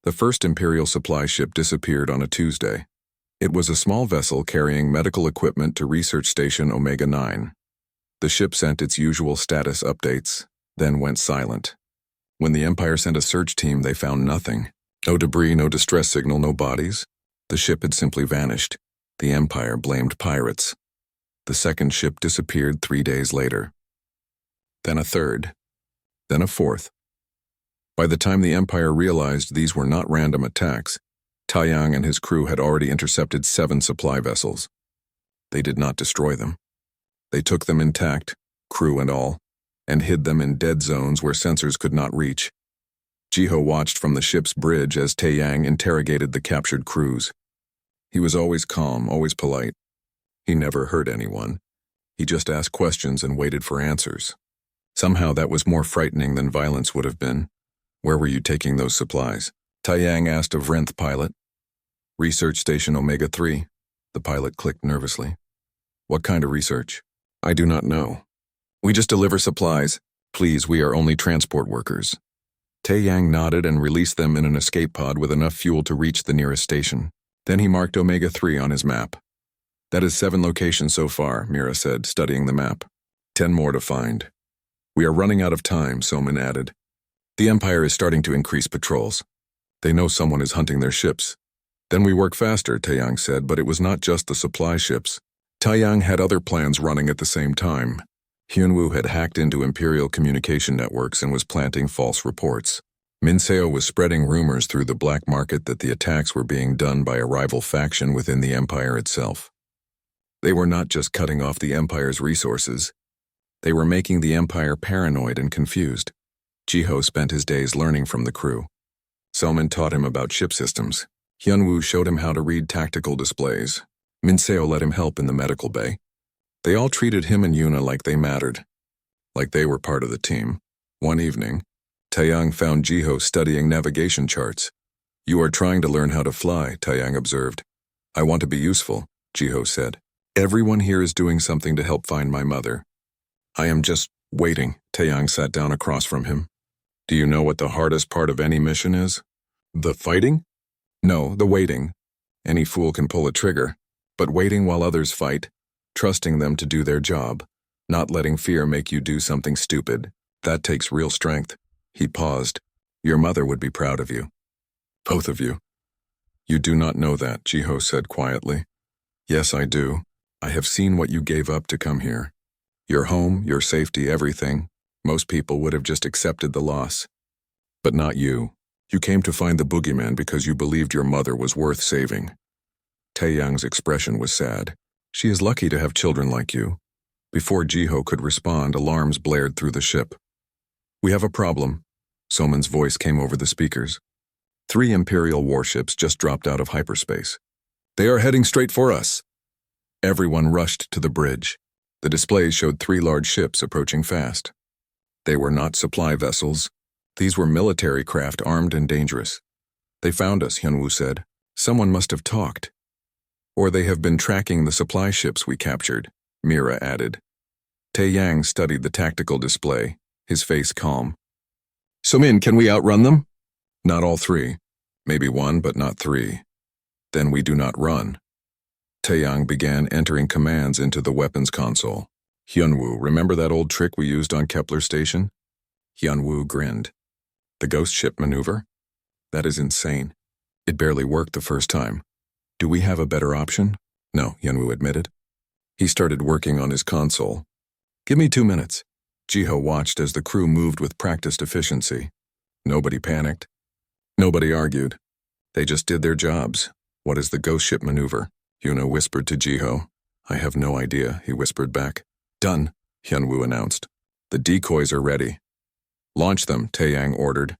The first Imperial supply ship disappeared on a Tuesday. It was a small vessel carrying medical equipment to Research Station Omega-9. The ship sent its usual status updates, then went silent. When the Empire sent a search team, they found nothing. No debris, no distress signal, no bodies. The ship had simply vanished. The Empire blamed pirates. The second ship disappeared 3 days later. Then a third. Then a fourth. By the time the Empire realized these were not random attacks, Taiyang and his crew had already intercepted 7 supply vessels. They did not destroy them. They took them intact, crew and all, and hid them in dead zones where sensors could not reach. Jiho watched from the ship's bridge as Taiyang interrogated the captured crews. He was always calm, always polite. He never hurt anyone. He just asked questions and waited for answers. Somehow that was more frightening than violence would have been. Where were you taking those supplies? Taiyang asked a Vrenth pilot. Research Station Omega-3. The pilot clicked nervously. What kind of research? I do not know. We just deliver supplies. Please, we are only transport workers. Taiyang nodded and released them in an escape pod with enough fuel to reach the nearest station. Then he marked Omega-3 on his map. That is 7 locations so far, Mira said, studying the map. 10 more to find. We are running out of time, Soman added. The Empire is starting to increase patrols. They know someone is hunting their ships. Then we work faster, Taiyang said, but it was not just the supply ships. Taiyang had other plans running at the same time. Hyunwoo had hacked into Imperial communication networks and was planting false reports. Minseo was spreading rumors through the black market that the attacks were being done by a rival faction within the Empire itself. They were not just cutting off the Empire's resources. They were making the Empire paranoid and confused. Jiho spent his days learning from the crew. Soman taught him about ship systems. Hyunwoo showed him how to read tactical displays. Minseo let him help in the medical bay. They all treated him and Yuna like they mattered, like they were part of the team. One evening, Taiyang found Jiho studying navigation charts. You are trying to learn how to fly, Taiyang observed. I want to be useful, Jiho said. Everyone here is doing something to help find my mother. I am just waiting, Taiyang sat down across from him. Do you know what the hardest part of any mission is? The fighting? No, the waiting. Any fool can pull a trigger, but waiting while others fight, trusting them to do their job, not letting fear make you do something stupid, that takes real strength. He paused. Your mother would be proud of you. Both of you. You do not know that, Jiho said quietly. Yes, I do. I have seen what you gave up to come here. Your home, your safety, everything. Most people would have just accepted the loss. But not you. You came to find the Boogeyman because you believed your mother was worth saving. Taiyang's expression was sad. She is lucky to have children like you. Before Jiho could respond, alarms blared through the ship. We have a problem. Soman's voice came over the speakers. 3 Imperial warships just dropped out of hyperspace. They are heading straight for us. Everyone rushed to the bridge. The displays showed 3 large ships approaching fast. They were not supply vessels. These were military craft armed and dangerous. They found us, Hyunwoo said. Someone must have talked. Or they have been tracking the supply ships we captured, Mira added. Taiyang studied the tactical display, his face calm. Somin, can we outrun them? Not all 3. Maybe 1, but not 3. Then we do not run. Taiyang began entering commands into the weapons console. Hyunwoo, remember that old trick we used on Kepler Station? Hyunwoo grinned. The ghost ship maneuver? That is insane. It barely worked the first time. Do we have a better option? No, Hyunwoo admitted. He started working on his console. Give me 2 minutes. Jiho watched as the crew moved with practiced efficiency. Nobody panicked. Nobody argued. They just did their jobs. What is the ghost ship maneuver? Yuna whispered to Jiho. I have no idea, he whispered back. Done, Hyunwoo announced. The decoys are ready. Launch them, Taiyang ordered.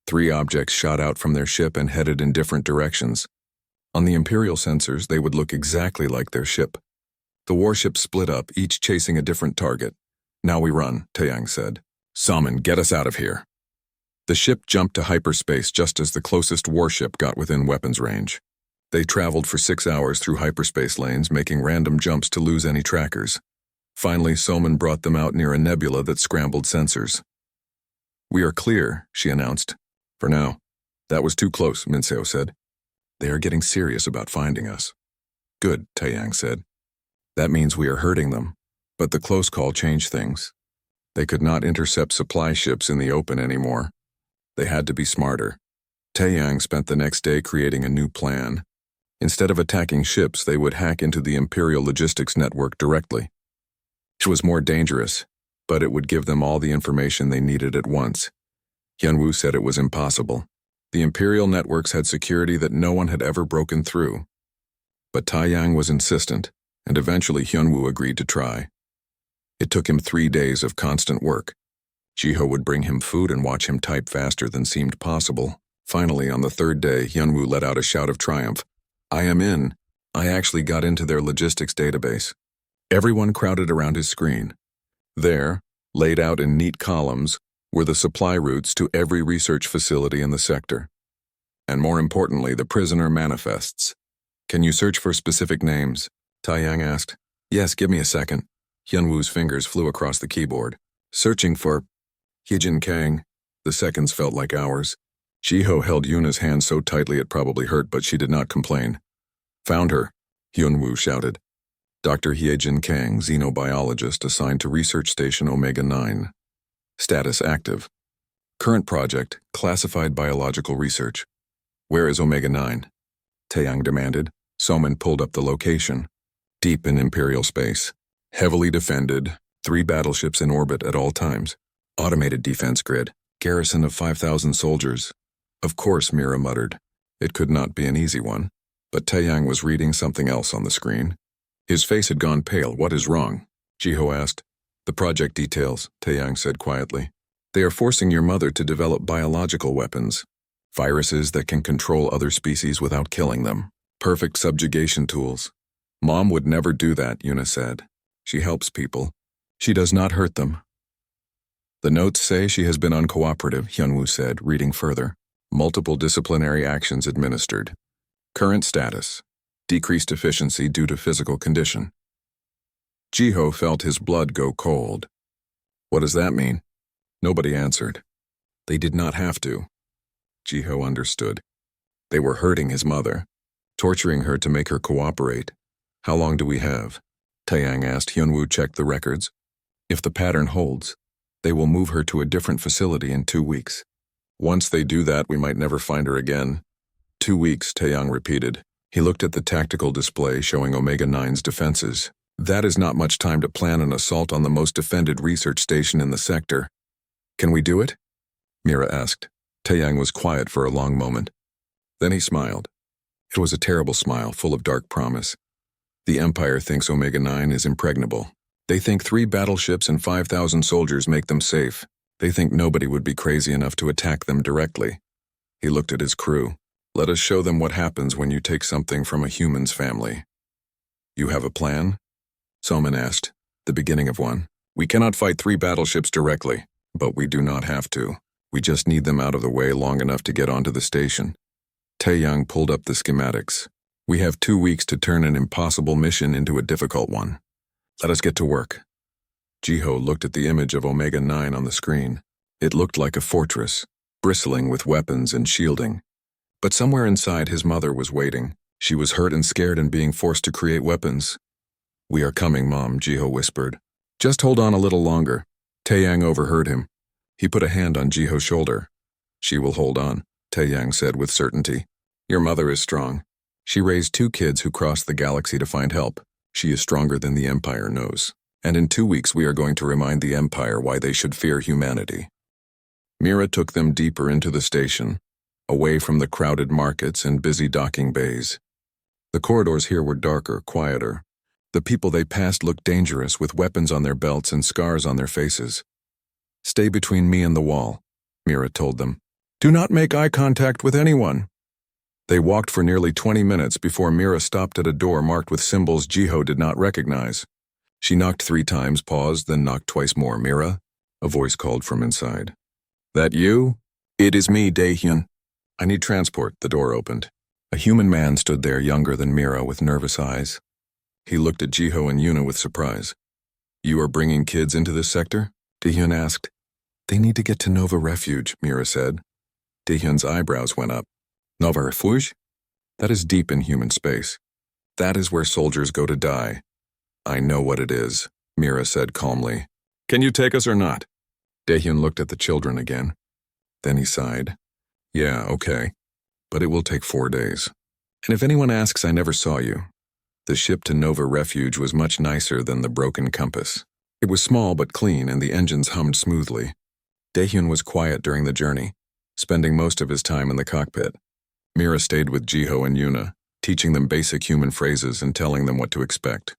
3 objects shot out from their ship and headed in different directions. On the Imperial sensors, they would look exactly like their ship. The warships split up, each chasing a different target. Now we run, Taiyang said. Soman, get us out of here. The ship jumped to hyperspace just as the closest warship got within weapons range. They traveled for 6 hours through hyperspace lanes, making random jumps to lose any trackers. Finally, Soman brought them out near a nebula that scrambled sensors. We are clear, she announced. For now. That was too close, Minseo said. They are getting serious about finding us. Good, Taeyang said. That means we are hurting them. But the close call changed things. They could not intercept supply ships in the open anymore. They had to be smarter. Taeyang spent the next day creating a new plan. Instead of attacking ships, they would hack into the Imperial logistics network directly. It was more dangerous, but it would give them all the information they needed at once. Hyunwoo said it was impossible. The Imperial networks had security that no one had ever broken through. But Taeyang was insistent, and eventually Hyunwoo agreed to try. It took him 3 days of constant work. Jiho would bring him food and watch him type faster than seemed possible. Finally, on the 3rd day, Hyunwoo let out a shout of triumph. I am in. I actually got into their logistics database. Everyone crowded around his screen. There, laid out in neat columns, were the supply routes to every research facility in the sector. And more importantly, the prisoner manifests. Can you search for specific names? Taeyang asked. Yes, give me a second. Hyunwoo's fingers flew across the keyboard. Searching for Hyejin Kang. The seconds felt like hours. Jiho held Yuna's hand so tightly it probably hurt, but she did not complain. Found her, Hyunwoo shouted. Dr. Hyejin Kang, xenobiologist assigned to Research Station Omega-9. Status active. Current project, classified biological research. Where is Omega-9? Taeyang demanded. Soman pulled up the location. Deep in Imperial space. Heavily defended, 3 battleships in orbit at all times. Automated defense grid. Garrison of 5,000 soldiers. Of course, Mira muttered. It could not be an easy one. But Taeyang was reading something else on the screen. His face had gone pale. What is wrong? Jiho asked. The project details, Taeyang said quietly. They are forcing your mother to develop biological weapons. Viruses that can control other species without killing them. Perfect subjugation tools. Mom would never do that, Yuna said. She helps people. She does not hurt them. The notes say she has been uncooperative, Hyunwoo said, reading further. Multiple disciplinary actions administered. Current status. Decreased efficiency due to physical condition. Jiho felt his blood go cold. What does that mean? Nobody answered. They did not have to. Jiho understood. They were hurting his mother, torturing her to make her cooperate. How long do we have? Taeyang asked. Hyunwoo checked the records. If the pattern holds, they will move her to a different facility in 2 weeks. Once they do that, we might never find her again. 2 weeks, Taeyang repeated. He looked at the tactical display showing Omega-9's defenses. That is not much time to plan an assault on the most defended research station in the sector. Can we do it? Mira asked. Taeyang was quiet for a long moment. Then he smiled. It was a terrible smile, full of dark promise. The Empire thinks Omega-9 is impregnable. They think 3 battleships and 5,000 soldiers make them safe. They think nobody would be crazy enough to attack them directly. He looked at his crew. Let us show them what happens when you take something from a human's family. You have a plan? Soman asked. The beginning of one. We cannot fight 3 battleships directly, but we do not have to. We just need them out of the way long enough to get onto the station. Taeyang pulled up the schematics. We have 2 weeks to turn an impossible mission into a difficult one. Let us get to work. Jiho looked at the image of Omega-9 on the screen. It looked like a fortress, bristling with weapons and shielding. But somewhere inside his mother was waiting. She was hurt and scared and being forced to create weapons. We are coming, Mom, Jiho whispered. Just hold on a little longer. Taeyang overheard him. He put a hand on Jiho's shoulder. She will hold on, Taeyang said with certainty. Your mother is strong. She raised 2 kids who crossed the galaxy to find help. She is stronger than the Empire knows. And in 2 weeks we are going to remind the Empire why they should fear humanity. Mira took them deeper into the station, away from the crowded markets and busy docking bays. The corridors here were darker, quieter. The people they passed looked dangerous, with weapons on their belts and scars on their faces. Stay between me and the wall, Mira told them. Do not make eye contact with anyone. They walked for nearly 20 minutes before Mira stopped at a door marked with symbols Jiho did not recognize. She knocked 3 times, paused, then knocked twice more. Mira? A voice called from inside. That you? It is me, Daehyun. I need transport. The door opened. A human man stood there, younger than Mira, with nervous eyes. He looked at Jiho and Yuna with surprise. You are bringing kids into this sector? Daehyun asked. They need to get to Nova Refuge, Mira said. Dahyun's eyebrows went up. Nova Refuge? That is deep in human space. That is where soldiers go to die. I know what it is, Mira said calmly. Can you take us or not? Dahyun looked at the children again. Then he sighed. Yeah, okay. But it will take 4 days. And if anyone asks, I never saw you. The ship to Nova Refuge was much nicer than the broken compass. It was small but clean, and the engines hummed smoothly. Dahyun was quiet during the journey, spending most of his time in the cockpit. Mira stayed with Jiho and Yuna, teaching them basic human phrases and telling them what to expect.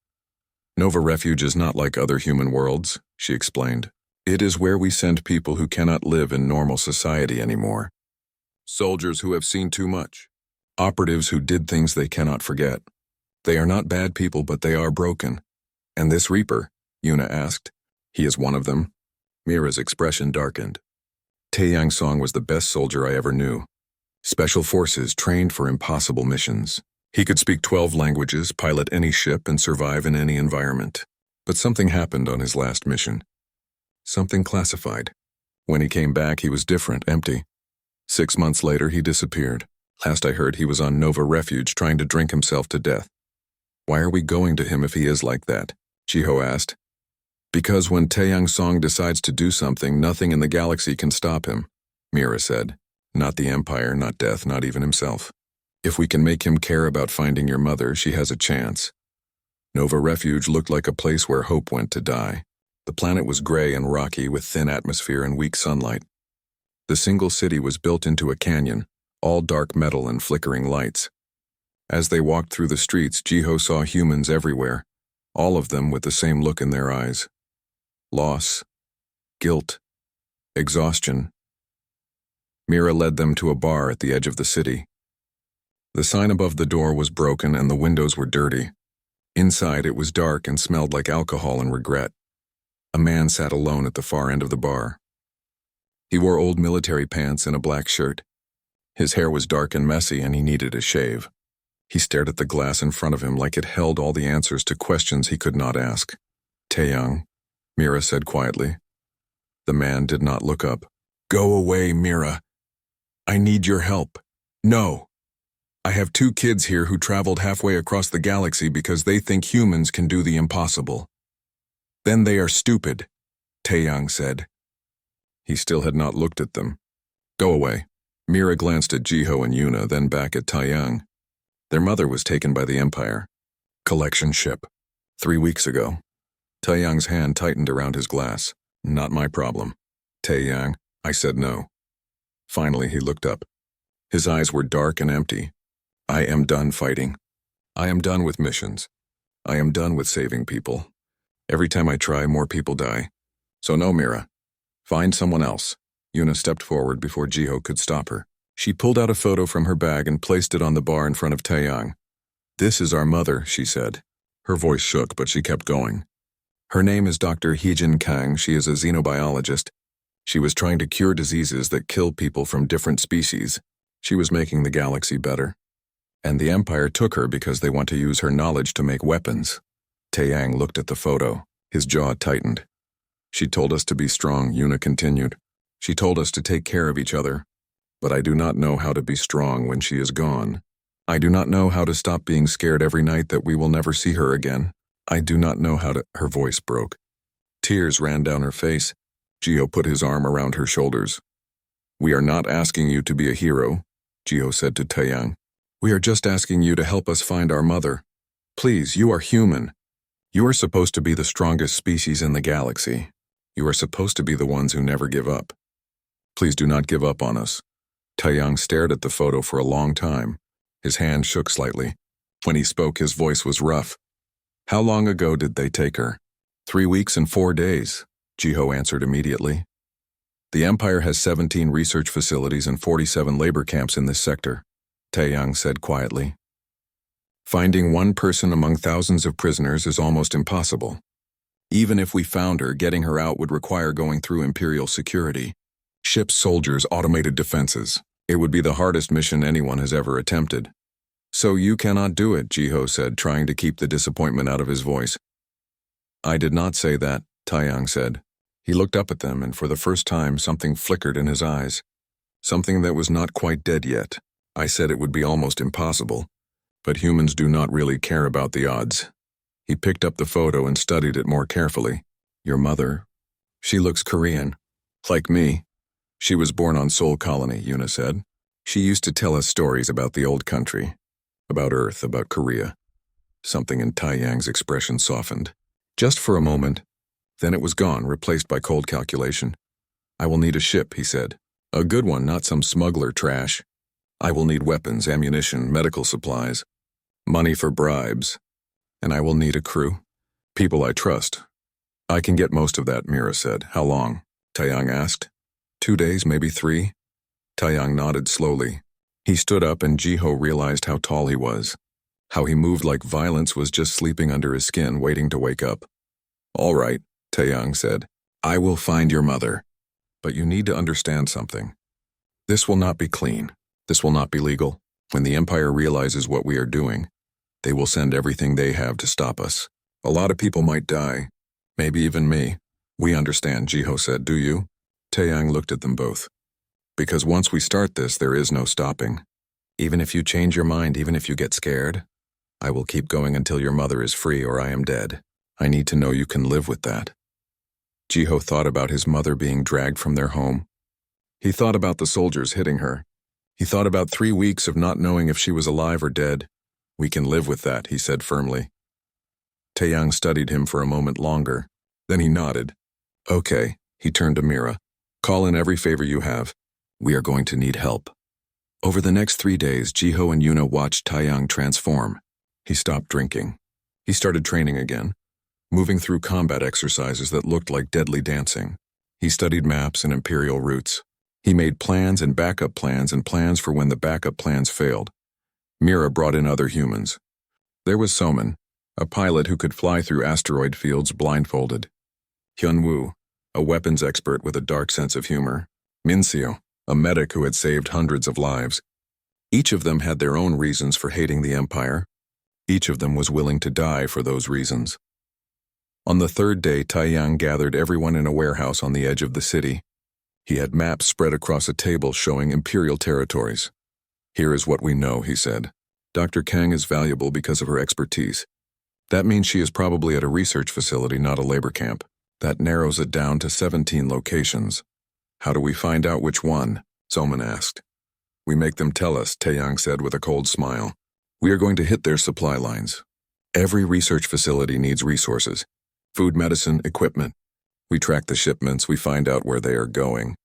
Nova Refuge is not like other human worlds, she explained. It is where we send people who cannot live in normal society anymore. Soldiers who have seen too much. Operatives who did things they cannot forget. They are not bad people, but they are broken. And this Reaper? Yuna asked. He is one of them. Mira's expression darkened. Taeyang Song was the best soldier I ever knew. Special forces trained for impossible missions. He could speak 12 languages, pilot any ship, and survive in any environment. But something happened on his last mission. Something classified. When he came back, he was different, empty. 6 months later, he disappeared. Last I heard, he was on Nova Refuge trying to drink himself to death. Why are we going to him if he is like that? Jiho asked. Because when Taeyang Song decides to do something, nothing in the galaxy can stop him, Mira said. Not the Empire, not death, not even himself. If we can make him care about finding your mother, she has a chance. Nova Refuge looked like a place where hope went to die. The planet was gray and rocky with thin atmosphere and weak sunlight. The single city was built into a canyon, all dark metal and flickering lights. As they walked through the streets, Jiho saw humans everywhere, all of them with the same look in their eyes. Loss, guilt, exhaustion. Mira led them to a bar at the edge of the city. The sign above the door was broken and the windows were dirty. Inside, it was dark and smelled like alcohol and regret. A man sat alone at the far end of the bar. He wore old military pants and a black shirt. His hair was dark and messy and he needed a shave. He stared at the glass in front of him like it held all the answers to questions he could not ask. Taeyang, Mira said quietly. The man did not look up. Go away, Mira. I need your help. No. I have 2 kids here who traveled halfway across the galaxy because they think humans can do the impossible. Then they are stupid, Taeyang said. He still had not looked at them. Go away. Mira glanced at Jiho and Yuna, then back at Taeyang. Their mother was taken by the Empire. Collection ship. 3 weeks ago. Taeyang's hand tightened around his glass. Not my problem. Taeyang, I said no. Finally, he looked up. His eyes were dark and empty. I am done fighting. I am done with missions. I am done with saving people. Every time I try, more people die. So no, Mira. Find someone else. Yuna stepped forward before Jiho could stop her. She pulled out a photo from her bag and placed it on the bar in front of Taeyang. This is our mother, she said. Her voice shook, but she kept going. Her name is Dr. Heejin Kang. She is a xenobiologist. She was trying to cure diseases that kill people from different species. She was making the galaxy better. And the Empire took her because they want to use her knowledge to make weapons. Taeyang looked at the photo. His jaw tightened. She told us to be strong, Yuna continued. She told us to take care of each other. But I do not know how to be strong when she is gone. I do not know how to stop being scared every night that we will never see her again. I do not know how to... Her voice broke. Tears ran down her face. Jiho put his arm around her shoulders. We are not asking you to be a hero, Jiho said to Taeyang. We are just asking you to help us find our mother. Please, you are human. You are supposed to be the strongest species in the galaxy. You are supposed to be the ones who never give up. Please do not give up on us. Taeyang stared at the photo for a long time. His hand shook slightly. When he spoke, his voice was rough. How long ago did they take her? 3 weeks and 4 days, Jiho answered immediately. The Empire has 17 research facilities and 47 labor camps in this sector, Taeyang said quietly. Finding one person among thousands of prisoners is almost impossible. Even if we found her, getting her out would require going through Imperial security. Ships, soldiers, automated defenses. It would be the hardest mission anyone has ever attempted. So you cannot do it, Jiho said, trying to keep the disappointment out of his voice. I did not say that, Taeyang said. He looked up at them, and for the first time something flickered in his eyes. something that was not quite dead yet. I said it would be almost impossible, but humans do not really care about the odds. He picked up the photo and studied it more carefully. Your mother? She looks Korean. Like me. She was born on Seoul Colony, Yuna said. She used to tell us stories about the old country, about Earth, about Korea. Something in Taeyang's expression softened. Just for a moment. Then it was gone, replaced by cold calculation. I will need a ship, he said. A good one, not some smuggler trash. I will need weapons, ammunition, medical supplies, money for bribes. And I will need a crew. People I trust. I can get most of that, Mira said. How long? Taeyang asked. 2 days, maybe 3. Taeyang nodded slowly. He stood up and Jiho realized how tall he was. How he moved like violence was just sleeping under his skin, waiting to wake up. All right, Taeyang said. I will find your mother. But you need to understand something. This will not be clean. This will not be legal. When the Empire realizes what we are doing, they will send everything they have to stop us. A lot of people might die. Maybe even me. We understand, Jiho said, do you? Taeyang looked at them both. Because once we start this, there is no stopping. Even if you change your mind, even if you get scared, I will keep going until your mother is free or I am dead. I need to know you can live with that. Jiho thought about his mother being dragged from their home. He thought about the soldiers hitting her. He thought about 3 weeks of not knowing if she was alive or dead. We can live with that, he said firmly. Taeyang studied him for a moment longer. Then he nodded. Okay, he turned to Mira. Call in every favor you have. We are going to need help. Over the next 3 days, Jiho and Yuna watched Taeyang transform. He stopped drinking. He started training again, moving through combat exercises that looked like deadly dancing. He studied maps and imperial routes. He made plans and backup plans and plans for when the backup plans failed. Mira brought in other humans. There was Soman, a pilot who could fly through asteroid fields blindfolded. Hyunwoo, a weapons expert with a dark sense of humor. Minseo, a medic who had saved hundreds of lives. Each of them had their own reasons for hating the Empire. Each of them was willing to die for those reasons. On the 3rd day, Taeyang gathered everyone in a warehouse on the edge of the city. He had maps spread across a table showing imperial territories. Here is what we know, he said. Dr. Kang is valuable because of her expertise. That means she is probably at a research facility, not a labor camp. That narrows it down to 17 locations. How do we find out which one? Soman asked. We make them tell us, Taeyang said with a cold smile. We are going to hit their supply lines. Every research facility needs resources. Food, medicine, equipment. We track the shipments, we find out where they are going.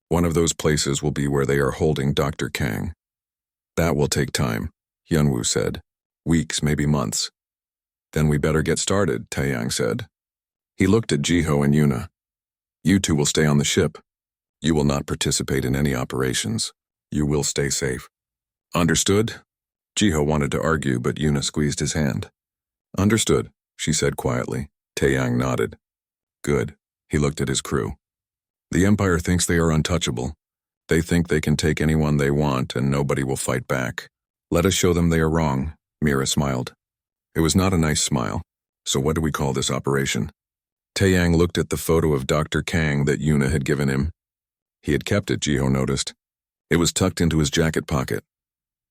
One of those places will be where they are holding Dr. Kang. That will take time, Hyunwoo said. Weeks, maybe months. Then we better get started, Taeyang said. He looked at Jiho and Yuna. You two will stay on the ship. You will not participate in any operations. You will stay safe. Understood? Jiho wanted to argue, but Yuna squeezed his hand. Understood, she said quietly. Taeyang nodded. Good. He looked at his crew. The Empire thinks they are untouchable. They think they can take anyone they want and nobody will fight back. Let us show them they are wrong, Mira smiled. It was not a nice smile. So what do we call this operation? Taeyang looked at the photo of Dr. Kang that Yuna had given him. He had kept it, Jiho noticed. It was tucked into his jacket pocket.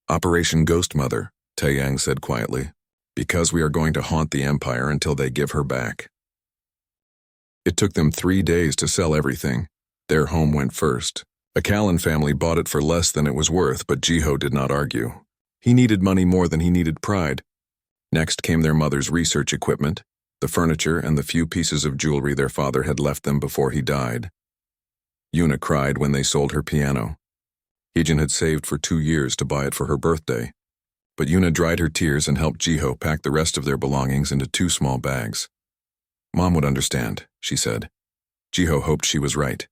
Operation Ghost Mother, Taeyang said quietly, because we are going to haunt the Empire until they give her back. It took them 3 days to sell everything. Their home went first. A Callan family bought it for less than it was worth, but Jiho did not argue. He needed money more than he needed pride. Next came their mother's research equipment, the furniture, and the few pieces of jewelry their father had left them before he died. Yuna cried when they sold her piano. Heejin had saved for 2 years to buy it for her birthday, but Yuna dried her tears and helped Jiho pack the rest of their belongings into 2 small bags. Mom would understand, she said. Jiho hoped she was right.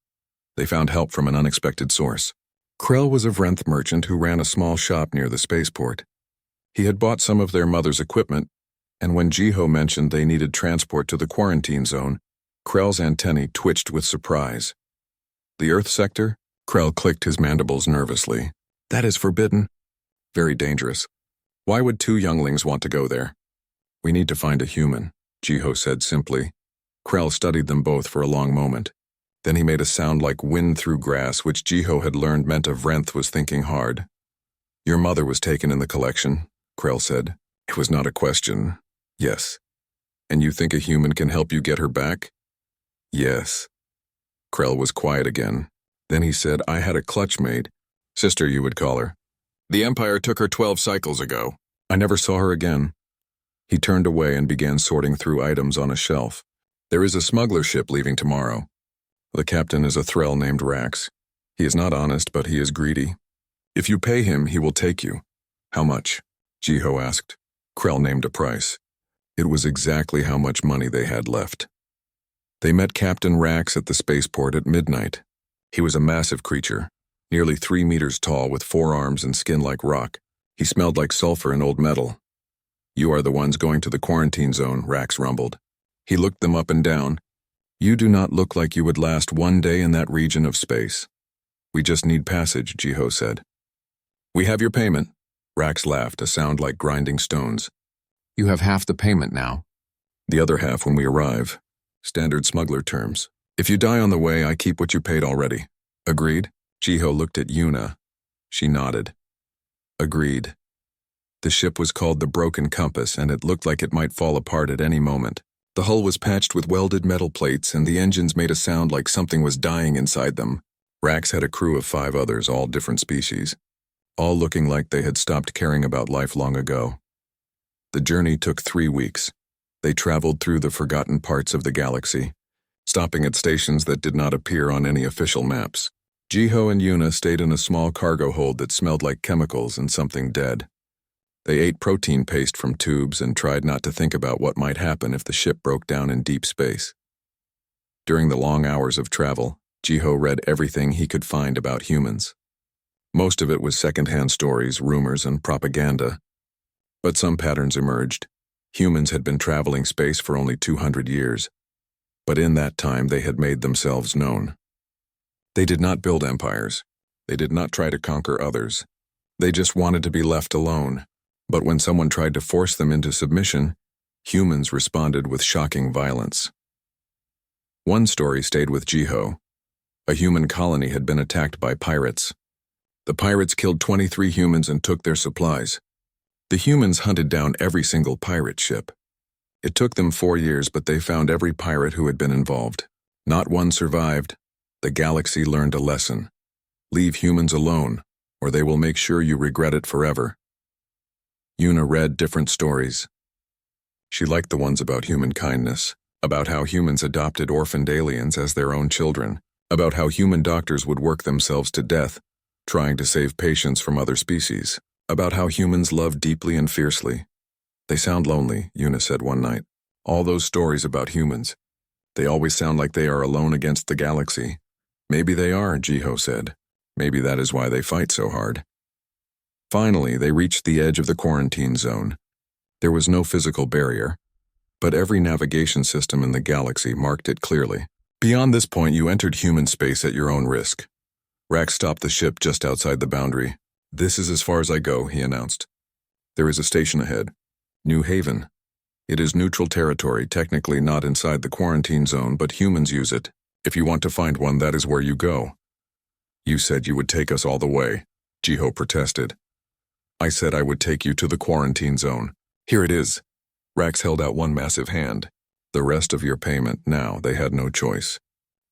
They found help from an unexpected source. Krell was a Vrenth merchant who ran a small shop near the spaceport. He had bought some of their mother's equipment, and when Jiho mentioned they needed transport to the quarantine zone, Krell's antennae twitched with surprise. The Earth sector? Krell clicked his mandibles nervously. That is forbidden. Very dangerous. Why would 2 younglings want to go there? We need to find a human, Jiho said simply. Krell studied them both for a long moment. Then he made a sound like wind through grass, which Jiho had learned meant a Vrenth was thinking hard. Your mother was taken in the collection, Krell said. It was not a question. Yes. And you think a human can help you get her back? Yes. Krell was quiet again. Then he said, I had a clutch made. Sister, you would call her. The Empire took her 12 cycles ago. I never saw her again. He turned away and began sorting through items on a shelf. There is a smuggler ship leaving tomorrow. The captain is a thrall named Rax. He is not honest, but he is greedy. If you pay him, he will take you. How much? Jiho asked. Krell named a price. It was exactly how much money they had left. They met Captain Rax at the spaceport at midnight. He was a massive creature, nearly 3 meters tall with 4 arms and skin like rock. He smelled like sulfur and old metal. You are the ones going to the quarantine zone, Rax rumbled. He looked them up and down. You do not look like you would last 1 day in that region of space. We just need passage, Jiho said. We have your payment. Rax laughed, a sound like grinding stones. You have half the payment now. The other half when we arrive. Standard smuggler terms. If you die on the way, I keep what you paid already. Agreed? Jiho looked at Yuna. She nodded. Agreed. The ship was called the Broken Compass, and it looked like it might fall apart at any moment. The hull was patched with welded metal plates, and the engines made a sound like something was dying inside them. Rax had a crew of 5 others, all different species, all looking like they had stopped caring about life long ago. The journey took 3 weeks. They traveled through the forgotten parts of the galaxy, stopping at stations that did not appear on any official maps. Jiho and Yuna stayed in a small cargo hold that smelled like chemicals and something dead. They ate protein paste from tubes and tried not to think about what might happen if the ship broke down in deep space. During the long hours of travel, Jiho read everything he could find about humans. Most of it was secondhand stories, rumors, and propaganda. But some patterns emerged. Humans had been traveling space for only 200 years. But in that time, they had made themselves known. They did not build empires. They did not try to conquer others. They just wanted to be left alone. But when someone tried to force them into submission, humans responded with shocking violence. One story stayed with Jiho. A human colony had been attacked by pirates. The pirates killed 23 humans and took their supplies. The humans hunted down every single pirate ship. It took them 4 years, but they found every pirate who had been involved. Not one survived. The galaxy learned a lesson. Leave humans alone, or they will make sure you regret it forever. Yuna read different stories. She liked the ones about human kindness, about how humans adopted orphaned aliens as their own children, about how human doctors would work themselves to death, trying to save patients from other species, about how humans love deeply and fiercely. They sound lonely, Yuna said one night. All those stories about humans. They always sound like they are alone against the galaxy. Maybe they are, Jiho said. Maybe that is why they fight so hard. Finally, they reached the edge of the quarantine zone. There was no physical barrier, but every navigation system in the galaxy marked it clearly. Beyond this point, you entered human space at your own risk. Rax stopped the ship just outside the boundary. This is as far as I go, he announced. There is a station ahead. New Haven. It is neutral territory, technically not inside the quarantine zone, but humans use it. If you want to find one, that is where you go. You said you would take us all the way, Jiho protested. I said I would take you to the quarantine zone. Here it is. Rax held out one massive hand. The rest of your payment now, they had no choice.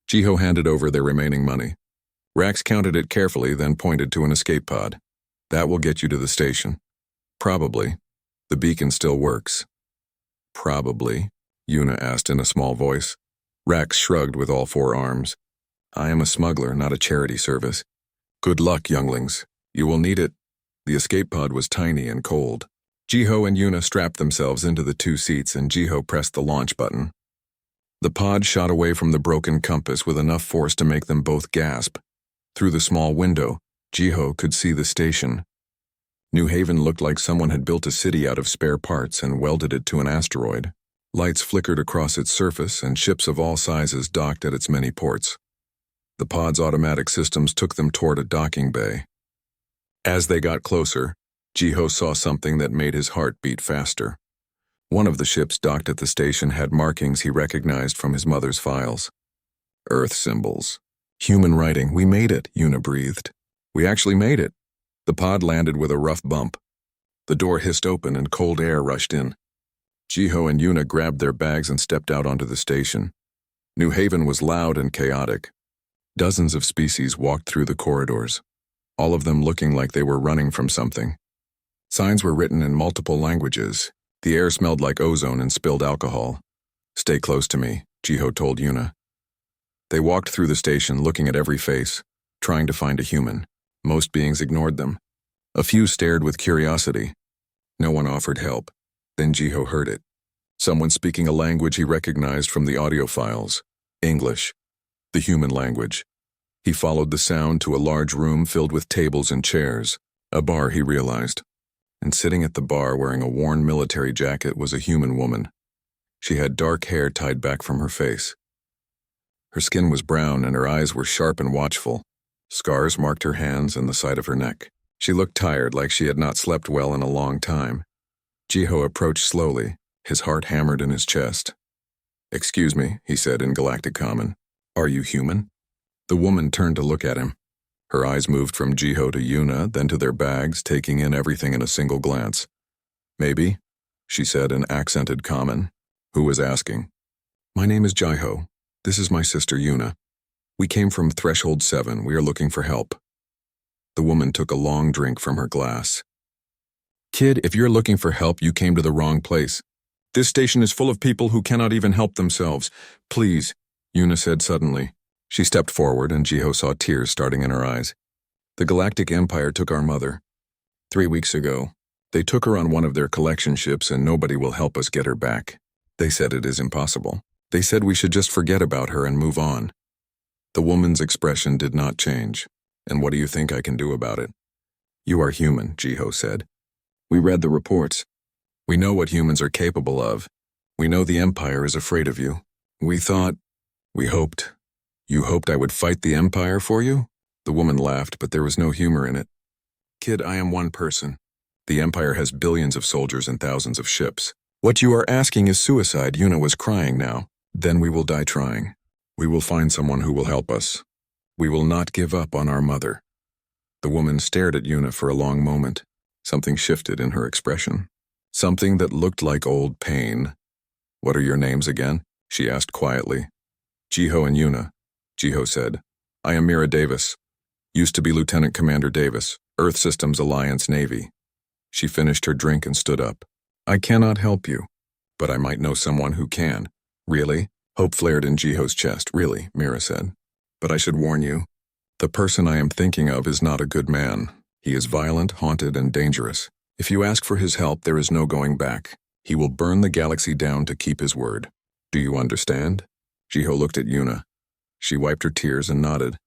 Jiho handed over their remaining money. Rax counted it carefully, then pointed to an escape pod. That will get you to the station. Probably. The beacon still works. Probably, Yuna asked in a small voice. Rax shrugged with all 4 arms. I am a smuggler, not a charity service. Good luck, younglings. You will need it. The escape pod was tiny and cold. Jiho and Yuna strapped themselves into the 2 seats and Jiho pressed the launch button. The pod shot away from the broken compass with enough force to make them both gasp. Through the small window, Jiho could see the station. New Haven looked like someone had built a city out of spare parts and welded it to an asteroid. Lights flickered across its surface and ships of all sizes docked at its many ports. The pod's automatic systems took them toward a docking bay. As they got closer, Jiho saw something that made his heart beat faster. One of the ships docked at the station had markings he recognized from his mother's files. Earth symbols. Human writing. We made it, Yuna breathed. We actually made it. The pod landed with a rough bump. The door hissed open and cold air rushed in. Jiho and Yuna grabbed their bags and stepped out onto the station. New Haven was loud and chaotic. Dozens of species walked through the corridors, all of them looking like they were running from something. Signs were written in multiple languages. The air smelled like ozone and spilled alcohol. Stay close to me, Jiho told Yuna. They walked through the station looking at every face, trying to find a human. Most beings ignored them. A few stared with curiosity. No one offered help. Then Jiho heard it. Someone speaking a language he recognized from the audio files. English. The human language. He followed the sound to a large room filled with tables and chairs. A bar, he realized. And sitting at the bar wearing a worn military jacket was a human woman. She had dark hair tied back from her face. Her skin was brown and her eyes were sharp and watchful. Scars marked her hands and the side of her neck. She looked tired, like she had not slept well in a long time. Jiho approached slowly, his heart hammered in his chest. "Excuse me," he said in Galactic Common. "Are you human?" The woman turned to look at him. Her eyes moved from Jiho to Yuna, then to their bags, taking in everything in a single glance. "Maybe," she said in accented Common. "Who was asking?" "My name is Jiho. This is my sister Yuna. We came from Threshold 7. We are looking for help." The woman took a long drink from her glass. "Kid, if you're looking for help, you came to the wrong place. This station is full of people who cannot even help themselves. Please," Yuna said suddenly. She stepped forward and Jiho saw tears starting in her eyes. "The Galactic Empire took our mother. 3 weeks ago. They took her on one of their collection ships and nobody will help us get her back. They said it is impossible. They said we should just forget about her and move on." The woman's expression did not change. "And what do you think I can do about it?" "You are human," Jiho said. "We read the reports. We know what humans are capable of. We know the Empire is afraid of you. We hoped. You hoped I would fight the Empire for you?" The woman laughed, but there was no humor in it. "Kid, I am one person. The Empire has billions of soldiers and thousands of ships. What you are asking is suicide." Yuna was crying now. "Then we will die trying. We will find someone who will help us. We will not give up on our mother." The woman stared at Yuna for a long moment. Something shifted in her expression. Something that looked like old pain. "What are your names again?" she asked quietly. "Jiho and Yuna," Jiho said. "I am Mira Davis. Used to be Lieutenant Commander Davis, Earth Systems Alliance Navy." She finished her drink and stood up. "I cannot help you, but I might know someone who can." "Really?" Hope flared in Jiho's chest. "Really," Mira said. "But I should warn you. The person I am thinking of is not a good man. He is violent, haunted, and dangerous. If you ask for his help, there is no going back. He will burn the galaxy down to keep his word. Do you understand?" Jiho looked at Yuna. She wiped her tears and nodded.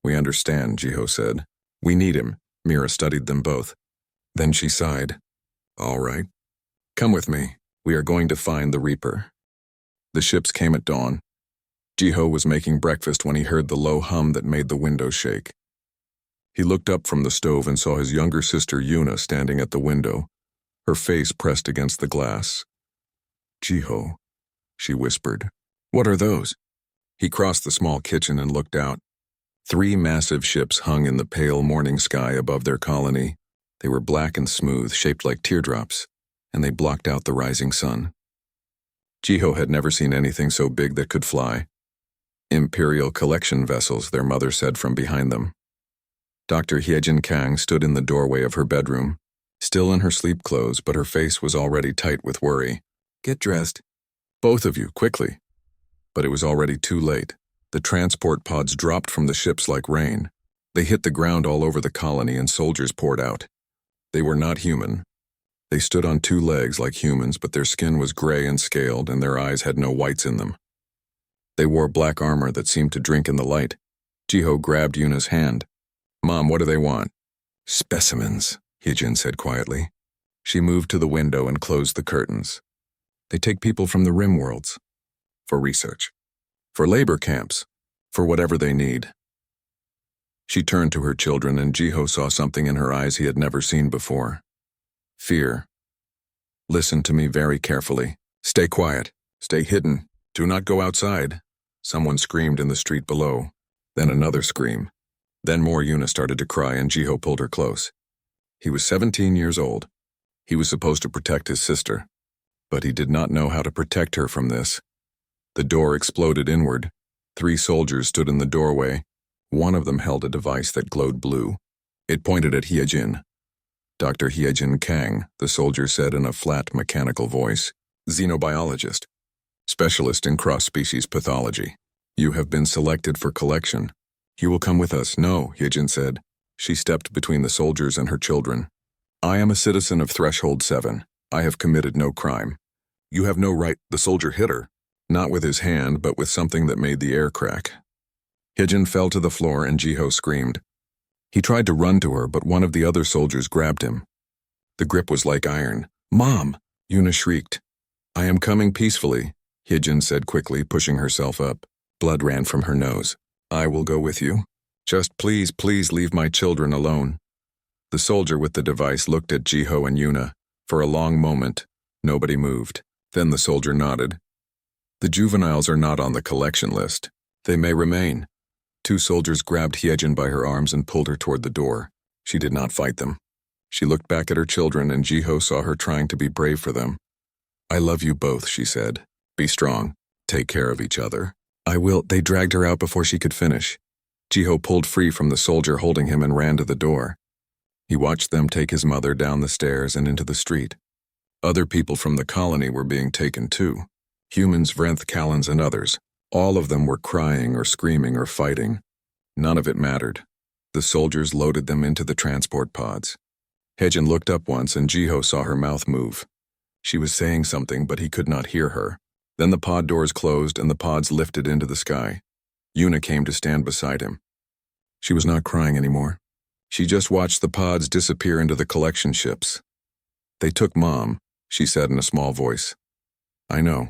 "We understand," Jiho said. "We need him." Mira studied them both. Then she sighed. "All right. Come with me. We are going to find the Reaper." The ships came at dawn. Jiho was making breakfast when he heard the low hum that made the windows shake. He looked up from the stove and saw his younger sister Yuna standing at the window, her face pressed against the glass. "Jiho," she whispered. "What are those?" He crossed the small kitchen and looked out. 3 massive ships hung in the pale morning sky above their colony. They were black and smooth, shaped like teardrops, and they blocked out the rising sun. Jiho had never seen anything so big that could fly. "Imperial collection vessels," their mother said from behind them. Dr. Hyejin Kang stood in the doorway of her bedroom, still in her sleep clothes, but her face was already tight with worry. "Get dressed. Both of you, quickly." But it was already too late. The transport pods dropped from the ships like rain. They hit the ground all over the colony and soldiers poured out. They were not human. They stood on 2 legs like humans, but their skin was gray and scaled and their eyes had no whites in them. They wore black armor that seemed to drink in the light. Jiho grabbed Yuna's hand. "Mom, what do they want?" "Specimens," Hyejin said quietly. She moved to the window and closed the curtains. "They take people from the rim worlds. For research. For labor camps. For whatever they need." She turned to her children and Jiho saw something in her eyes he had never seen before. Fear. "Listen to me very carefully. Stay quiet. Stay hidden. Do not go outside. Someone screamed in the street below. Then another scream. Then more. Yuna started to cry and Jiho pulled her close. He was 17 years old. He was supposed to protect his sister. But he did not know how to protect her from this. The door exploded inward. 3 soldiers stood in the doorway. One of them held a device that glowed blue. It pointed at Hyejin. Dr. Hyejin Kang, the soldier said in a flat, mechanical voice. Xenobiologist. Specialist in cross-species pathology. You have been selected for collection. You will come with us. No, Hyejin said. She stepped between the soldiers and her children. I am a citizen of Threshold 7. I have committed no crime. You have no right. The soldier hit her. Not with his hand, but with something that made the air crack. Hyejin fell to the floor and Jiho screamed. He tried to run to her, but one of the other soldiers grabbed him. The grip was like iron. Mom! Yuna shrieked. I am coming peacefully, Hyejin said quickly, pushing herself up. Blood ran from her nose. I will go with you. Just please leave my children alone. The soldier with the device looked at Jiho and Yuna. For a long moment, nobody moved. Then the soldier nodded. The juveniles are not on the collection list. They may remain. 2 soldiers grabbed Hyejin by her arms and pulled her toward the door. She did not fight them. She looked back at her children and Jiho saw her trying to be brave for them. I love you both, she said. Be strong. Take care of each other. I will. They dragged her out before she could finish. Jiho pulled free from the soldier holding him and ran to the door. He watched them take his mother down the stairs and into the street. Other people from the colony were being taken too. Humans, Vrenth, Callans, and others. All of them were crying or screaming or fighting. None of it mattered. The soldiers loaded them into the transport pods. Hyejin looked up once and Jiho saw her mouth move. She was saying something, but he could not hear her. Then the pod doors closed and the pods lifted into the sky. Yuna came to stand beside him. She was not crying anymore. She just watched the pods disappear into the collection ships. They took Mom, she said in a small voice. I know.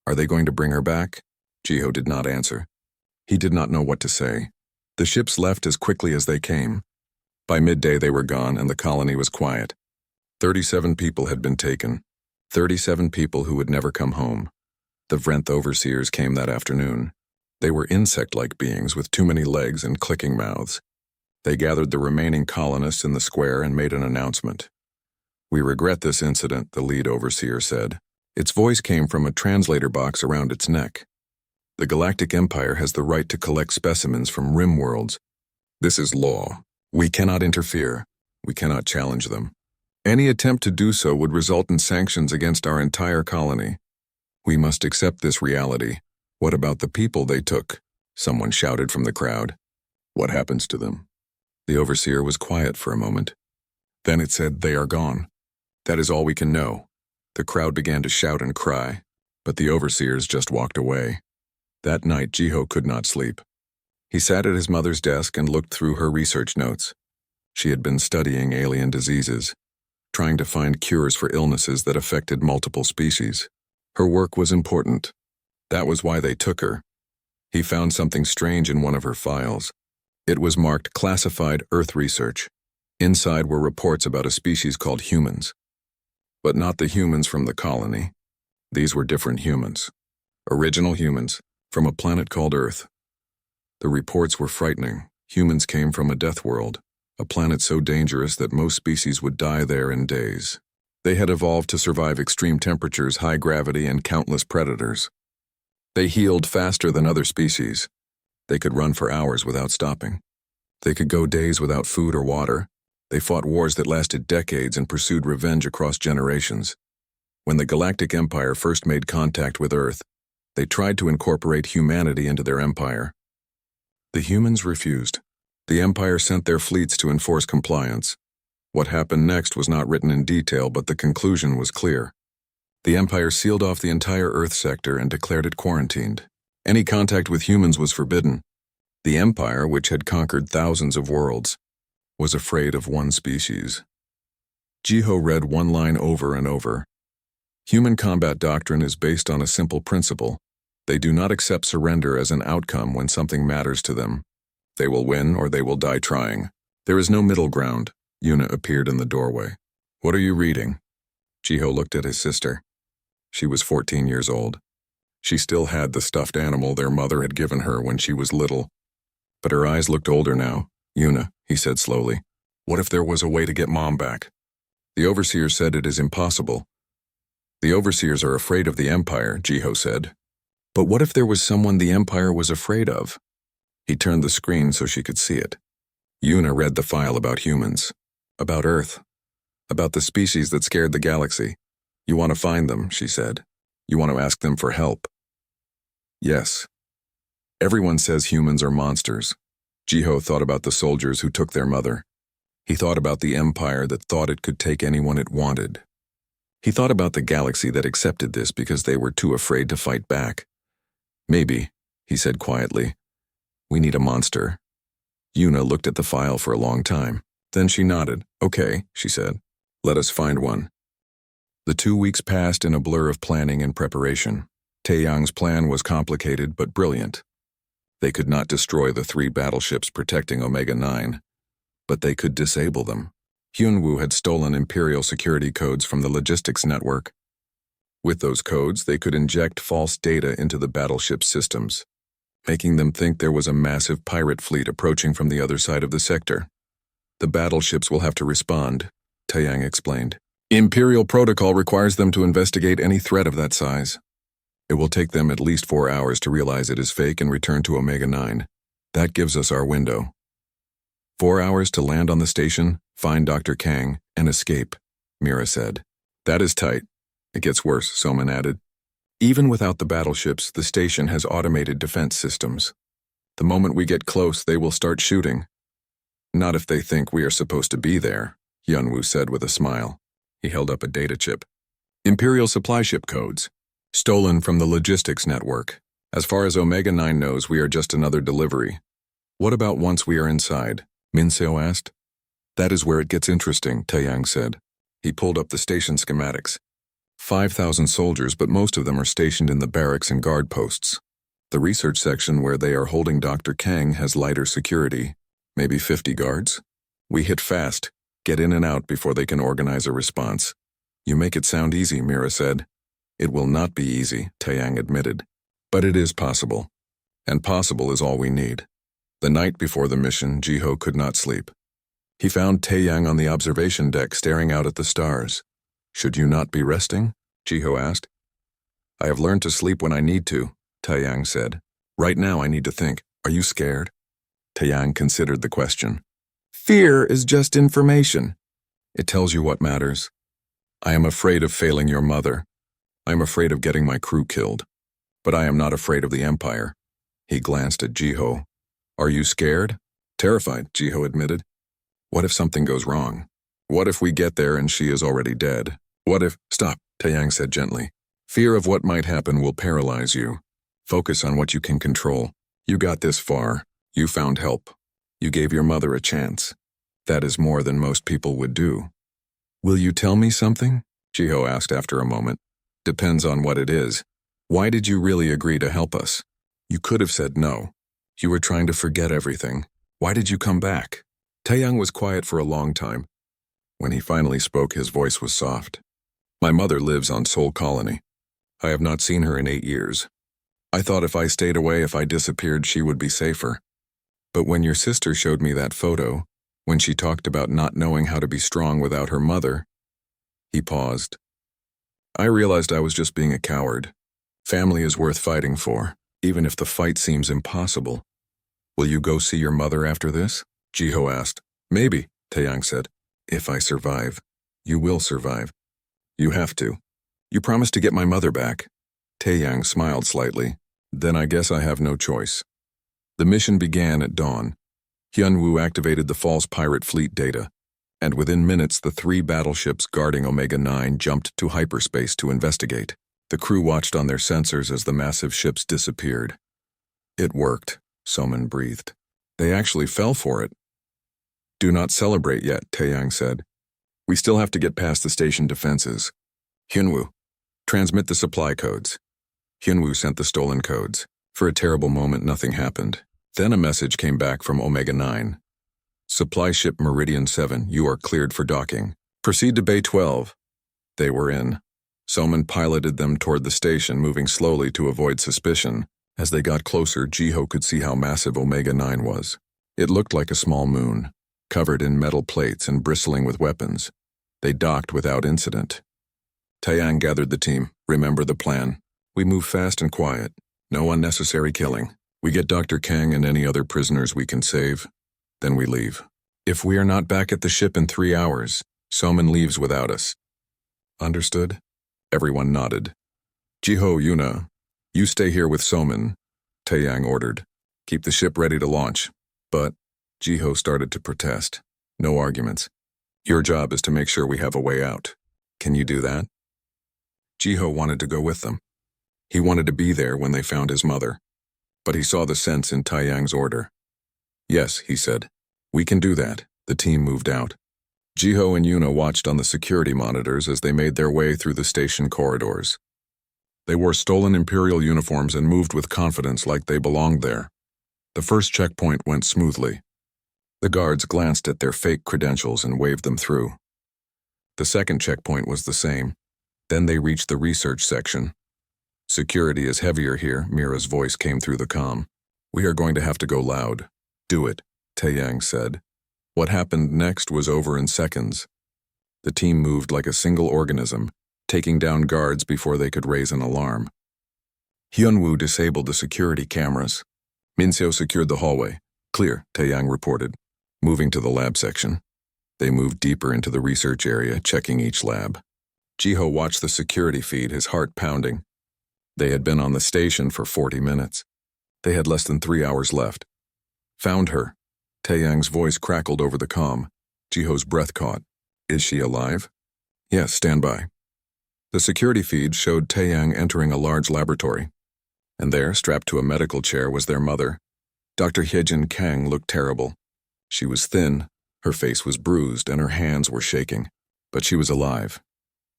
Are they going to bring her back? Jiho did not answer. He did not know what to say. The ships left as quickly as they came. By midday they were gone and the colony was quiet. 37 people had been taken. 37 people who would never come home. The Vrenth overseers came that afternoon. They were insect-like beings with too many legs and clicking mouths. They gathered the remaining colonists in the square and made an announcement. We regret this incident, the lead overseer said. Its voice came from a translator box around its neck. The Galactic Empire has the right to collect specimens from rim worlds. This is law. We cannot interfere. We cannot challenge them. Any attempt to do so would result in sanctions against our entire colony. We must accept this reality. What about the people they took? Someone shouted from the crowd. What happens to them? The overseer was quiet for a moment. Then it said, they are gone. That is all we can know. The crowd began to shout and cry, but the overseers just walked away. That night, Jiho could not sleep. He sat at his mother's desk and looked through her research notes. She had been studying alien diseases, trying to find cures for illnesses that affected multiple species. Her work was important. That was why they took her. He found something strange in one of her files. It was marked Classified Earth Research. Inside were reports about a species called humans. But not the humans from the colony. These were different humans. Original humans, from a planet called Earth. The reports were frightening. Humans came from a death world, a planet so dangerous that most species would die there in days. They had evolved to survive extreme temperatures, high gravity, and countless predators. They healed faster than other species. They could run for hours without stopping. They could go days without food or water. They fought wars that lasted decades and pursued revenge across generations. When the Galactic Empire first made contact with Earth, they tried to incorporate humanity into their empire. The humans refused. The Empire sent their fleets to enforce compliance. What happened next was not written in detail, but the conclusion was clear. The Empire sealed off the entire Earth sector and declared it quarantined. Any contact with humans was forbidden. The Empire, which had conquered thousands of worlds, was afraid of one species. Jiho read one line over and over. Human combat doctrine is based on a simple principle. They do not accept surrender as an outcome when something matters to them. They will win or they will die trying. There is no middle ground. Yuna appeared in the doorway. What are you reading? Jiho looked at his sister. She was 14 years old. She still had the stuffed animal their mother had given her when she was little. But her eyes looked older now. Yuna, he said slowly, what if there was a way to get Mom back? The overseer said it is impossible. The overseers are afraid of the Empire, Jiho said. But what if there was someone the Empire was afraid of? He turned the screen so she could see it. Yuna read the file about humans, about Earth, about the species that scared the galaxy. You want to find them, she said. You want to ask them for help. Yes. Everyone says humans are monsters. Jiho thought about the soldiers who took their mother. He thought about the Empire that thought it could take anyone it wanted. He thought about the galaxy that accepted this because they were too afraid to fight back. Maybe, he said quietly, we need a monster. Yuna looked at the file for a long time. Then she nodded. Okay, she said. Let us find one. The 2 weeks passed in a blur of planning and preparation. Taeyang's plan was complicated but brilliant. They could not destroy the 3 battleships protecting Omega-9, but they could disable them. Hyunwoo had stolen Imperial security codes from the logistics network. With those codes, they could inject false data into the battleship systems, making them think there was a massive pirate fleet approaching from the other side of the sector. The battleships will have to respond, Taeyang explained. Imperial protocol requires them to investigate any threat of that size. It will take them at least 4 hours to realize it is fake and return to Omega-9. That gives us our window. 4 hours to land on the station, find Dr. Kang, and escape, Mira said. That is tight. It gets worse, Soman added. Even without the battleships, the station has automated defense systems. The moment we get close, they will start shooting. Not if they think we are supposed to be there, Hyunwoo said with a smile. He held up a data chip. Imperial supply ship codes. Stolen from the logistics network. As far as Omega-9 knows, we are just another delivery. What about once we are inside? Minseo asked. That is where it gets interesting, Taeyang said. He pulled up the station schematics. 5,000 soldiers, but most of them are stationed in the barracks and guard posts. The research section where they are holding Dr. Kang has lighter security, maybe 50 guards. We hit fast, get in and out before they can organize a response. You make it sound easy, Mira said. It will not be easy, Taeyang admitted. But it is possible. And possible is all we need. The night before the mission, Jiho could not sleep. He found Taeyang on the observation deck staring out at the stars. Should you not be resting? Jiho asked. I have learned to sleep when I need to, Taeyang said. Right now I need to think. Are you scared? Taeyang considered the question. Fear is just information. It tells you what matters. I am afraid of failing your mother. I am afraid of getting my crew killed. But I am not afraid of the Empire. He glanced at Jiho. Are you scared? Terrified, Jiho admitted. What if something goes wrong? What if we get there and she is already dead? What if— Stop, Taeyang said gently. Fear of what might happen will paralyze you. Focus on what you can control. You got this far. You found help. You gave your mother a chance. That is more than most people would do. Will you tell me something? Jiho asked after a moment. Depends on what it is. Why did you really agree to help us? You could have said no. You were trying to forget everything. Why did you come back? Taeyang was quiet for a long time. When he finally spoke, his voice was soft. My mother lives on Sol Colony. I have not seen her in 8 years. I thought if I stayed away, if I disappeared, she would be safer. But when your sister showed me that photo, when she talked about not knowing how to be strong without her mother, he paused. I realized I was just being a coward. Family is worth fighting for, even if the fight seems impossible. Will you go see your mother after this? Jiho asked. Maybe, Taeyang said. If I survive. You will survive. You have to. You promised to get my mother back. Taeyang smiled slightly. Then I guess I have no choice. The mission began at dawn. Hyunwoo activated the false pirate fleet data, and within minutes the 3 battleships guarding Omega-9 jumped to hyperspace to investigate. The crew watched on their sensors as the massive ships disappeared. It worked, Soman breathed. They actually fell for it. Do not celebrate yet, Taeyang said. We still have to get past the station defenses. Hyunwoo, transmit the supply codes. Hyunwoo sent the stolen codes. For a terrible moment, nothing happened. Then a message came back from Omega-9. Supply ship Meridian 7, you are cleared for docking. Proceed to Bay 12. They were in. Soman piloted them toward the station, moving slowly to avoid suspicion. As they got closer, Jiho could see how massive Omega-9 was. It looked like a small moon, covered in metal plates and bristling with weapons. They docked without incident. Taeyang gathered the team. Remember the plan. We move fast and quiet. No unnecessary killing. We get Dr. Kang and any other prisoners we can save. Then we leave. If we are not back at the ship in 3 hours, Soman leaves without us. Understood? Everyone nodded. Jiho, Yuna, you stay here with Soman, Taeyang ordered. Keep the ship ready to launch. But Jiho started to protest. No arguments. Your job is to make sure we have a way out. Can you do that? Jiho wanted to go with them. He wanted to be there when they found his mother. But he saw the sense in Taeyang's order. Yes, he said. We can do that. The team moved out. Jiho and Yuna watched on the security monitors as they made their way through the station corridors. They wore stolen Imperial uniforms and moved with confidence like they belonged there. The first checkpoint went smoothly. The guards glanced at their fake credentials and waved them through. The second checkpoint was the same. Then they reached the research section. Security is heavier here, Mira's voice came through the comm. We are going to have to go loud. Do it, Taeyang said. What happened next was over in seconds. The team moved like a single organism, taking down guards before they could raise an alarm. Hyunwoo disabled the security cameras. Minseo secured the hallway. Clear, Taeyang reported, moving to the lab section. They moved deeper into the research area, checking each lab. Jiho watched the security feed, his heart pounding. They had been on the station for 40 minutes. They had less than 3 hours left. Found her. Taeyang's voice crackled over the comm. Jiho's breath caught. Is she alive? Yes, stand by. The security feed showed Taeyang entering a large laboratory. And there, strapped to a medical chair, was their mother. Dr. Hyejin Kang looked terrible. She was thin, her face was bruised, and her hands were shaking. But she was alive.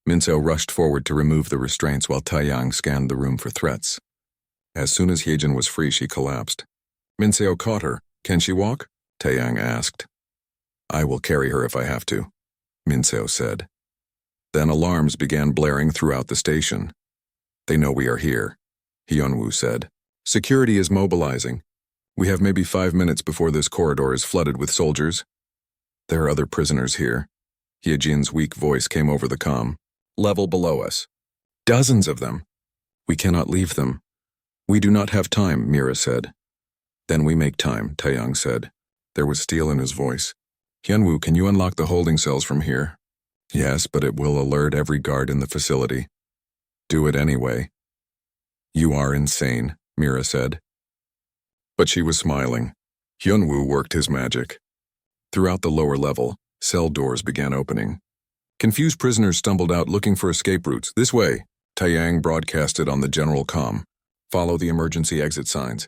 Minseo rushed forward to remove the restraints while Taeyang scanned the room for threats. As soon as Hyejin was free, she collapsed. Minseo caught her. Can she walk? Taeyang asked. I will carry her if I have to, Minseo said. Then alarms began blaring throughout the station. They know we are here, Hyunwoo said. Security is mobilizing. We have maybe 5 minutes before this corridor is flooded with soldiers. There are other prisoners here. Hyejin's weak voice came over the comm. Level below us. Dozens of them. We cannot leave them. We do not have time, Mira said. Then we make time, Taeyang said. There was steel in his voice. Hyunwoo, can you unlock the holding cells from here? Yes, but it will alert every guard in the facility. Do it anyway. You are insane, Mira said. But she was smiling. Hyunwoo worked his magic. Throughout the lower level, cell doors began opening. Confused prisoners stumbled out looking for escape routes. This way, Taeyang broadcasted on the general comm. Follow the emergency exit signs.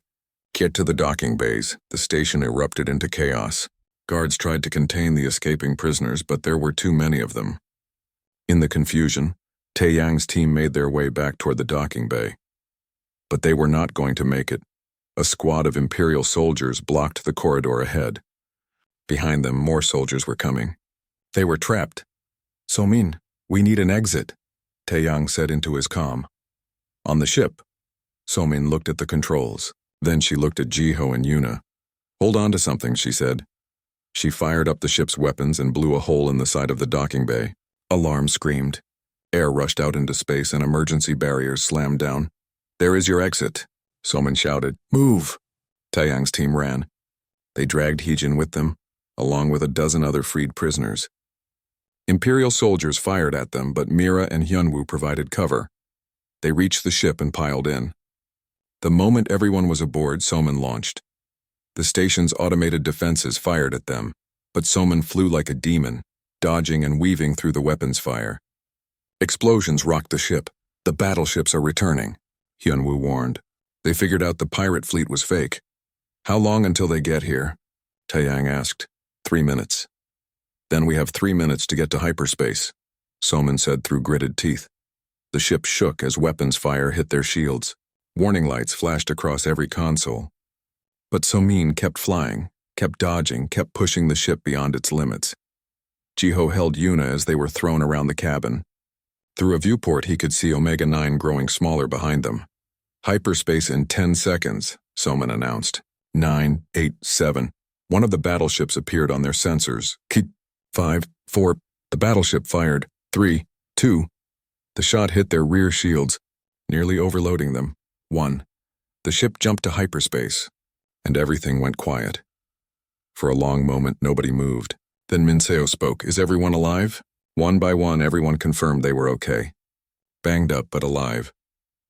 Get to the docking bays. The station erupted into chaos. Guards tried to contain the escaping prisoners, but there were too many of them. In the confusion, Taeyang's team made their way back toward the docking bay. But they were not going to make it. A squad of Imperial soldiers blocked the corridor ahead. Behind them, more soldiers were coming. They were trapped. Somin, we need an exit, Taeyang said into his comm. On the ship. Somin looked at the controls. Then she looked at Jiho and Yuna. Hold on to something, she said. She fired up the ship's weapons and blew a hole in the side of the docking bay. Alarm screamed. Air rushed out into space and emergency barriers slammed down. There is your exit, Somin shouted. Move! Taeyang's team ran. They dragged Hyejin with them, along with a dozen other freed prisoners. Imperial soldiers fired at them, but Mira and Hyunwoo provided cover. They reached the ship and piled in. The moment everyone was aboard, Somin launched. The station's automated defenses fired at them, but Somin flew like a demon, dodging and weaving through the weapons fire. Explosions rocked the ship. The battleships are returning, Hyunwoo warned. They figured out the pirate fleet was fake. How long until they get here? Taeyang asked. 3 minutes. Then we have 3 minutes to get to hyperspace, Somin said through gritted teeth. The ship shook as weapons fire hit their shields. Warning lights flashed across every console. But Somin kept flying, kept dodging, kept pushing the ship beyond its limits. Jiho held Yuna as they were thrown around the cabin. Through a viewport, he could see Omega-9 growing smaller behind them. "Hyperspace in 10 seconds, Soman announced. 9, 8, 7. One of the battleships appeared on their sensors. 5, 4. The battleship fired. 3, 2. The shot hit their rear shields, nearly overloading them. 1. The ship jumped to hyperspace, and everything went quiet. For a long moment, nobody moved. Then Minseo spoke. "Is everyone alive?" One by one, everyone confirmed they were okay. Banged up but alive.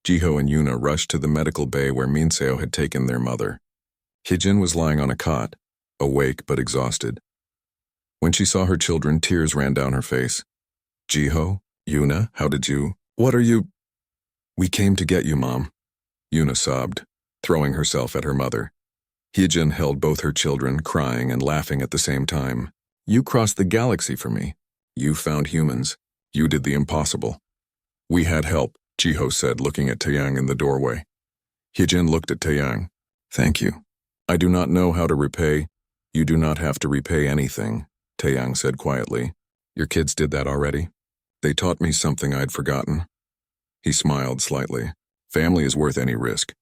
Jiho and Yuna rushed to the medical bay where Minseo had taken their mother. Hijin was lying on a cot, awake but exhausted. When she saw her children, tears ran down her face. "Jiho? Yuna, how did you? What are you?" "We came to get you, Mom," Yuna sobbed, throwing herself at her mother. Hijin held both her children, crying and laughing at the same time. "You crossed the galaxy for me. You found humans. You did the impossible." "We had help," Jiho said, looking at Taeyang in the doorway. Hijin looked at Taeyang. "Thank you. I do not know how to repay." "You do not have to repay anything," Taeyang said quietly. "Your kids did that already. They taught me something I'd forgotten." He smiled slightly. "Family is worth any risk.